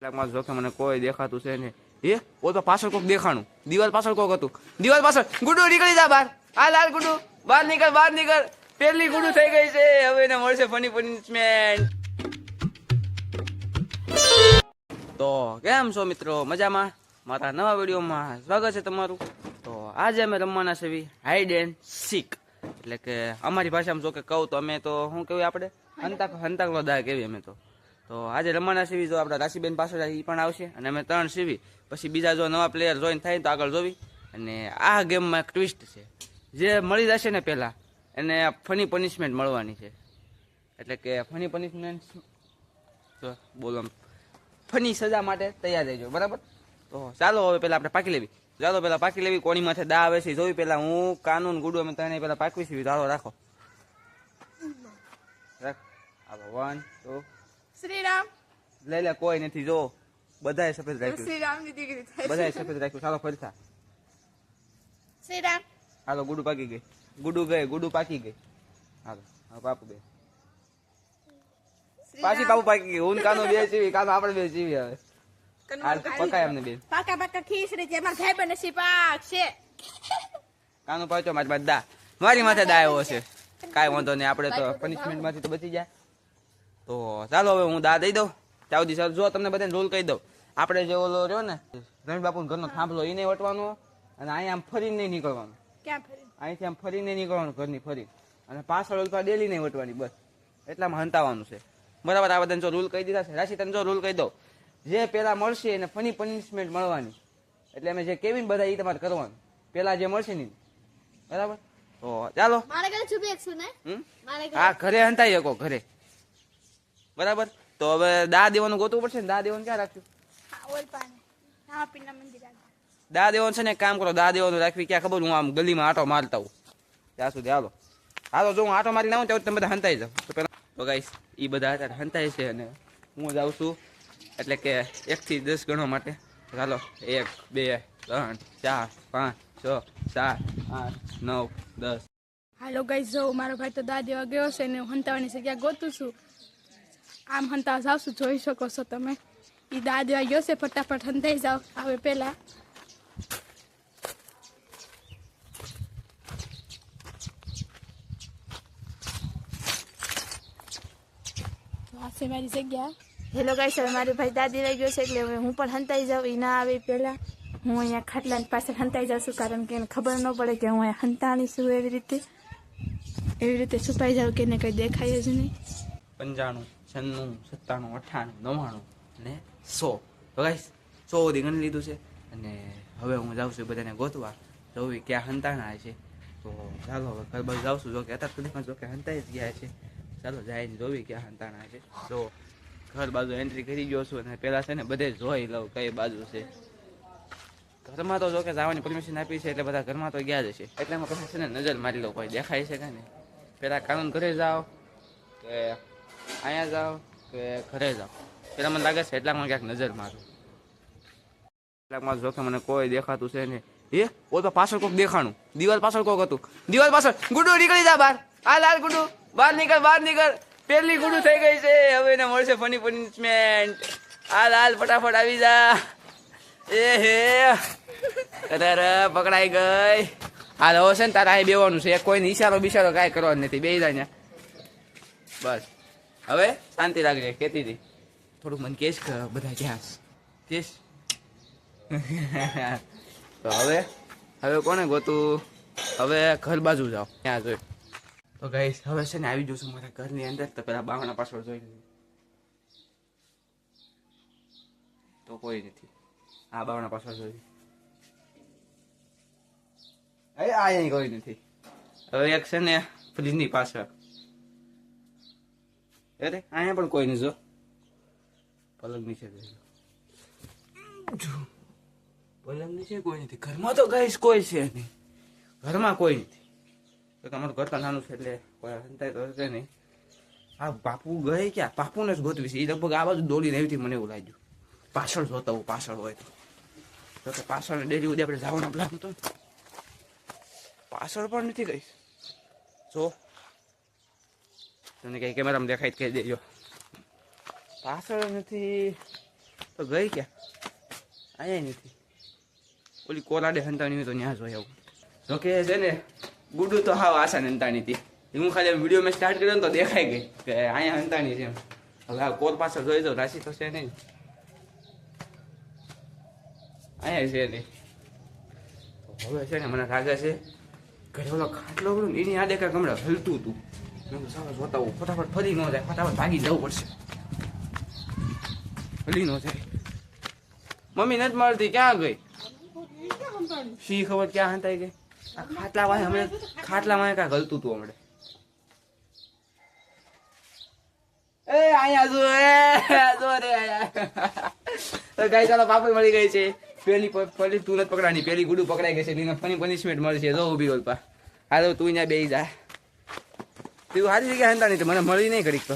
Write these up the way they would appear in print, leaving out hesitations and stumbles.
માં જોકે મને કોઈ દેખાતું છે ને એ ઓ તો પાછળ કોક દેખાણું દિવાલ પાછળ કોક હતું દિવાલ પાછળ ગુડુ નીકળી જા બહાર આ લાલ ગુડુ બહાર નીકળ પેલી ગુડુ થઈ ગઈ છે હવે એને મળશે ફની પનિશમેન્ટ તો કેમ છો મિત્રો મજામાં મારા નવા વિડીયોમાં સ્વાગત છે તમારું તો આજે અમે રમવાના છે હાઈડ એન્ડ સીક એટલે કે અમારી ભાષામાં જો કે કહું તો અમે તો શું કહેવાય આપણે હંતાકલો દા કહેવી અમે તો આજે રમવાના સીવી જો આપણા રાશિબેન પાછળ એ પણ આવશે અને અમે 3 સીવી પછી બીજા જો નવા પ્લેયર જોઈન થાય તો આગળ જોવી અને આ ગેમમાં એક ટ્વિસ્ટ છે જે મળી જશે ને પહેલા એને ફની પનિશમેન્ટ મળવાની છે એટલે કે ફની પનિશમેન્ટ તો બોલો ફની સજા માટે તૈયાર રહેજો બરાબર તો ચાલો હવે પહેલા આપણે પાકી લેવી કોની માથે દા આવે છે જોવી પહેલા હું કાનૂન ગુડુ અમે તને પહેલા પાકવી સીવી ચાલો રાખો હાલો 1 2 શ્રીરામ લે કોઈ નથી જો બધાએ સફેદ રાખ્યું શ્રીરામની દીકરી થાય બધાએ સફેદ રાખ્યું ચાલો ફરતા શ્રીરામ હાલો ગુડુ પાકી ગઈ હાલો હવે પાપુ બે પાછી પાપુ પાકી ગઈ હું કાનો બે જીવી કાનો આપણે બે જીવી હવે હાલ પકાય અમને બે પાકા ખીસરી છે માર ભાઈ બને સી પાક છે કાનો પાછો મારી માથે દા આવ્યો છે કાંઈ વાંધો નહીં આપણે તો પનિશમેન્ટ માંથી તો બચી જાય તો ચાલો હવે હું દા દઈ દઉં ત્યાં સુધી જો તમને બધાને રૂલ કહી દઉં આપણે જે ઓલો રહ્યો ને રમેશ બાપુ ઘરનો થાંભલો એ નહીં વટવાનો અને અહીંયા આમ ફરીને નહીં નીકળવાનું ક્યાં ફરી અહીંથી આમ ફરીને નીકળવાનું ઘરની ફરી અને પાછળ ઓલપા ડેલી નહીં વટવાની બસ એટલામાં હંતાવાનું છે બરાબર આ બધાને જો રૂલ કહી દીધા છે રાશિ તને જો રૂલ કહી દઉં જે પેલા મળશે એને ફની પનિશમેન્ટ મળવાની એટલે અમે જે કેવીને બધા એ તમારે કરવાનું પેલા જે મળશે ને બરાબર તો ચાલો હા ઘરે હંતાઈ શકો ઘરે બરાબર તો હવે દા દેવાનું ગોતવું પડશે ને દા દેવાનું ક્યાં રાખ્યું દા દેવાનું છે ને કામ કરો દા દેવાનું રાખવી ક્યાં ખબર હું આમ ગલીમાં આટો મારતા હું ત્યાં સુધી હાલો જો હું આટો મારી આવું ત્યાં તમે બધા હંતાઈ જાવ તો પેલા તો ગાઈસ એ બધા અત્યારે હંતાય છે અને હું જાઉં છું એટલે કે 1 થી 10 ગણવા માટે ચાલો 1 2 3 4 5 6 7 8 9 10 હાલો ગાઈસ જો મારો ભાઈ તો દા દેવા ગયો છે ને હું હંતાવાની જગ્યા ગોતું છું આમ હંતા જાવ છું જોઈ શકો છો તમે એ દા દેવા ગયો છે ફટાફટ હંતાઈ જાવ હવે પેલા આ મારી જગ્યા હેલો ગાઈસ હવે મારો ભાઈ દા દેવા ગયો છે એટલે હવે હું પણ હંતાઈ જાઉં એ ના આવે પેલા હું અહીંયા ખાટલાની પાસે હંતાઈ જાઉં છું કારણ કે એને ખબર ન પડે કે હું અહીંયા હંતાણી છું એવી રીતે છુપાઈ જાઉં કે એને કંઈ દેખાય જ નહીં 95 96 97 98 99 અને 100 તો ગાઈસ 100 સુધી ગણી લીધું છે અને હવે હું જાઉં છું બધાને ગોતવા જોવી ક્યાં હંતાણા છે તો ચાલો હવે ઘર બાજુ જાઉં છું જો કે અત્યાર સુધીમાં જો કે હંતાઈ જ ગયા છે ચાલો જઈને જોવી ક્યાં હંતાણા છે તો ઘર બાજુ એન્ટ્રી કરી ગયો છું અને પેલા છે ને બધે જોઈ લઉં કઈ બાજુ છે ઘરમાં તો જો કે જવાની પરમિશન આપી છે એટલે બધા ઘરમાં તો ગયા જ છે એટલે એમાં પછી છે ને નજર મારી લો કોઈ દેખાય છે કે ને પેલા કાનૂન ઘરે જાઓ કે અહીંયા જાઓ કે ઘરે જાઓ પેલા મને લાગે છે એટલામાં ક્યાંક નજર મારું એટલામાં જો કે મને કોઈ દેખાતું છે ને એ ઓ તો પાછળ કોક દેખાણું દિવાલ પાછળ કોક હતું દિવાલ પાછળ ગુડુ નીકળી જા બહાર આ લાલ ગુડુ બહાર નીકળ પેલી ગુડુ થઈ ગઈ છે હવે એને મળશે ફની પનિશમેન્ટ આ લાલ ફટાફટ આવી જા એ હે અરે પકડાઈ ગઈ હાલ હવે છે ને તારે અહીં બેવાનું છે કોઈને ઈશારો બિશારો કાંઈ કરવાનું નથી બે જાય બસ હવે શાંતિ રાખજે કહેતી હતી થોડુંક મને કેસ બધા ક્યાં કેસ તો હવે કોને ગોતું હવે ઘર બાજુ જાઓ ત્યાં જોઈ તો ગાઈસ હવે છે ને આવી જશું મારા ઘરની અંદર તો પેલા બાવણા પાછળ જોઈ લઈએ તો કોઈ નથી આ બાવણા પાછળ જોઈ આ કોઈ નથી હવે એક છે ને ફ્રીજની પાછળ અરે અહીંયા પણ કોઈ નહીં જો પલંગ નીચે પલંગ નીચે કોઈ નથી ઘરમાં તો ગાઈસ કોઈ છે નહીં ઘરમાં કોઈ નથી તો તમારું ઘર તો નાનું છે એટલે કોઈ હંતાય તો હશે નહીં આ બાપુ ગઈ ક્યાં બાપુને જ ગોતવી છે એ લગભગ આ બાજુ દોડીને આવી મને એવું લાગ્યું પાછળ જોતા હું પાછળ હોય તો કે પાછળ ડેરી સુધી આપણે જવાનો પ્લાન હતો પાછળ પણ નથી ગઈ જો તને કઈ કેમેરામાં દેખાય કહી દેજો પાછળ નથી તો ગઈ ક્યાં? અહીંયા નથી. ઓલી કોરાડે હંતાણી હોય તો ત્યાં જોઈ આવું. જોકે છે ને ગુડુ તો હાવ આશા હંતાણી હતી. હું ખાલી વિડીયો મેં સ્ટાર્ટ કર્યો ને તો દેખાઈ ગઈ કે અહીંયા હંતાણી છે એમ. હવે આ કોર પાછળ જોઈ દો, રાશિ તો છે નહીં. અહીંયા છે નહીં. તો હવે છે ને મને લાગે છે ઘરે ઓલો ખાટલો હતો ને એની આડે કાંઈક હમણાં હલતું હતું. મેં સારા જોતા હોઉં, ફટાફટ ફરી ન જાય, ફટાફટ ભાગી જવું પડશે. હલી ન જાય. મમ્મી નથી મળતી, ક્યાં ગઈ? શી ખબર ક્યાં હંતાઈ ગઈ? આ ખાટલા વાય હમણાં ખાટલા વાય કાંઈક હલતું હતું હમણાં. એ અહીંયા જો, જો રે આયા. ગાય ચાલો પાપડ મળી ગઈ છે. પેલી તું નથી પકડાની, પેલી ગુડું પકડાઈ ગઈ છે. એને ફની પનિશમેન્ટ મળશે. જો ઊભી ઓલ પા. હા તો તું અહીંયા બેસી જા. તું સારી જગ્યાએ હંતા નહીં, મને મળી નહીં ઘડીક તો.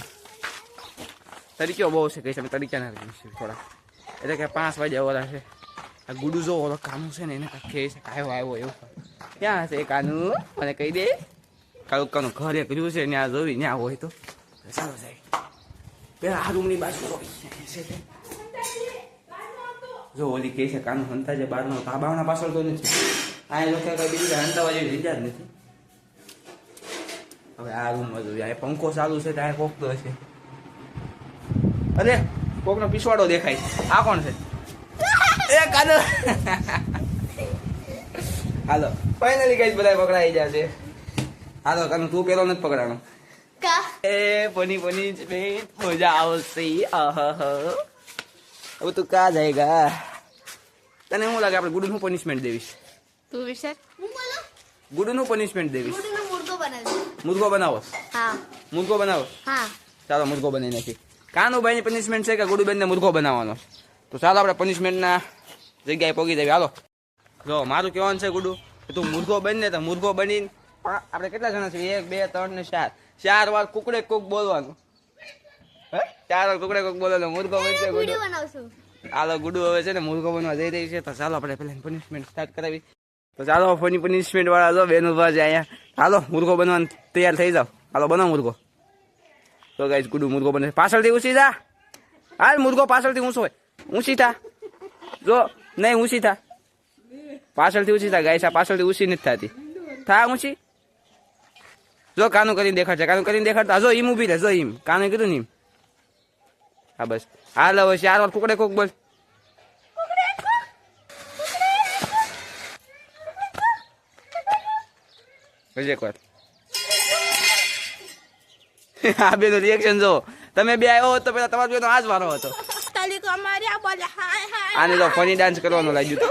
તરીક્યો બહુ છે, કઈ તમે તરીક્યા ના રાખી થોડા. એટલે કે 5 વાગ્યા ઓલા છે. આ ગુડું જો ઓલો કાનું છે ને એને કાંઈ કહે છે કાયો આવ્યો એવું. ક્યાં છે કાનું? મને કહી દે. કાળું કાનું ઘરે કર્યું છે ત્યાં જોઈ ત્યાં હોય તો ચાલો જાય. પેલા આ રૂમની બાજુ છે. જો ઓલી કહે છે કાનું હંતા છે બહારનો તાબાવના પાછળ તો નથી. આ લોકો કઈ બીજી હંતાવા જેવી લીધા જ નથી. હવે આ રૂમમાં જોઈએ, આ પંખો ચાલુ છે ત્યાં કોક તો હશે. અરે કોકનો પીછવાડો દેખાય. આ કોણ છે? એ કાનો. હાલો ફાઇનલી ગાઈસ બધા પકડાઈ ગયા છે. હાલો કાનું તું પેલો નથી પકડાનો. એ પની મજા આવશે. હવે તું કા જાયગા? તને શું લાગે આપણે ગુડુનું પનિશમેન્ટ દેવીશ? તું વિચાર. ગુડુનું પનિશમેન્ટ દેવીશ. મુર્ગો બનાવો. હા મુર્ગો બનાવો. હા ચાલો મુર્ગો બનાવી નાખી. કાનુભાઈની પનિશમેન્ટ છે કે ગુડુબેનને મુર્ગો બનાવવાનો? તો ચાલો આપણે પનિશમેન્ટના જગ્યાએ પહોંચી જઈએ. હાલો જો મારું કહેવાનું છે ગુડુ કે તું મુર્ગો બનને તો મુર્ગો બનીને આપણે કેટલા જણા છે? 1 2 3 ને 4. 4 વાર કુકડે કોક બોલવાનું. હે 4 વાર કુકડે કોક બોલવાનું. મુર્ગો બનશે ગુડુ. હાલો ગુડુ હવે છે ને મુર્ગો બનવા જઈ રહી છે. તો ચાલો આપણે પહેલા પનિશમેન્ટ સ્ટાર્ટ કરાવી. તો ચાલો ફની પનિશમેન્ટ વાળા જો બેન ઉભા છે અહીંયા. હાલો મુર્ગો બનવાનું તૈયાર થઈ જાવ. હાલો બનાવો મુર્ગો. તો ગાઈસ ગુડુ મુર્ગો બને. પાછળથી ઊંચી જા. હાલ મુર્ગો પાછળથી ઊંચો હોય. ઊંચી થા. જો નહીં ઊંચી થા. પાછળથી ઊંચી થા ગાઈસ. આ પાછળથી ઊંચી નથી થતી. થા ઊંચી. જો કાનું કરીને દેખાડશે. કાનું કરીને દેખાડતા જો ઈમ ઊભી રહે. જો ઈમ કાનું કીધું ને ઈમ. હા બસ. હાલ હવે 4 વાર કુકડે કોક બોલ. હજી એક વાર. આ બેનો રિએક્શન જો. તમે બે આવ્યો હોત તો પેલા તમારો બેનો આ જ વારો હતો. આને તો ફની ડાન્સ કરવાનું લાગ્યું તો.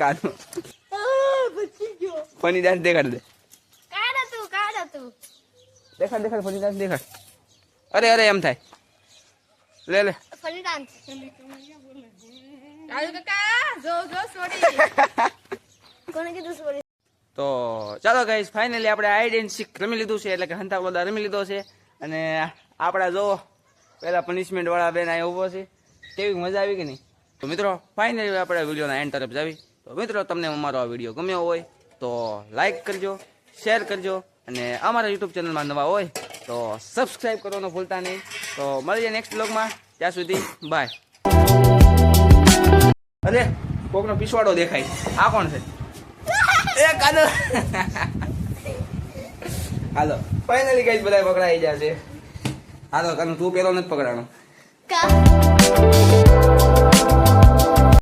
કાનું ફની ડાન્સ દેખાડ દે. દેખાડ ફની ડાન્સ દેખાડ. અરે એમ થાય. લે ફની ડાન્સ. કોને કીધું સોરી? તો ચાલો ગાઈસ ફાઇનલી આપણે હાઈડ એન્ડ સીક રમી લીધું છે. એટલે કે હંતાવડા રમી લીધો છે. અને આપણા જો પહેલા પનિશમેન્ટ વાળા બેન અહીંયા ઉભો છે. કેવી મજા આવી કે નહીં? તો મિત્રો ફાઇનલી આપણે વિડીયોના એન્ડ તરફ જાવી. તો મિત્રો તમને અમારો આ વિડીયો ગમ્યો હોય તો લાઈક કરજો, શેર કરજો અને અમારા યુટ્યુબ ચેનલમાં નવા હોય તો સબસ્ક્રાઈબ કરવાનું ભૂલતા નહીં. તો મળીએ નેક્સ્ટ બ્લોગમાં. ત્યાં સુધી બાય. અરે કોકનો પીછવાડો દેખાય. આ કોણ છે? એ કાનો. હાલો ફાઇનલી ગાઈસ બધા પકડાઈ ગયા છે. હાલો કાનો તું પેલો નથી પકડાનો.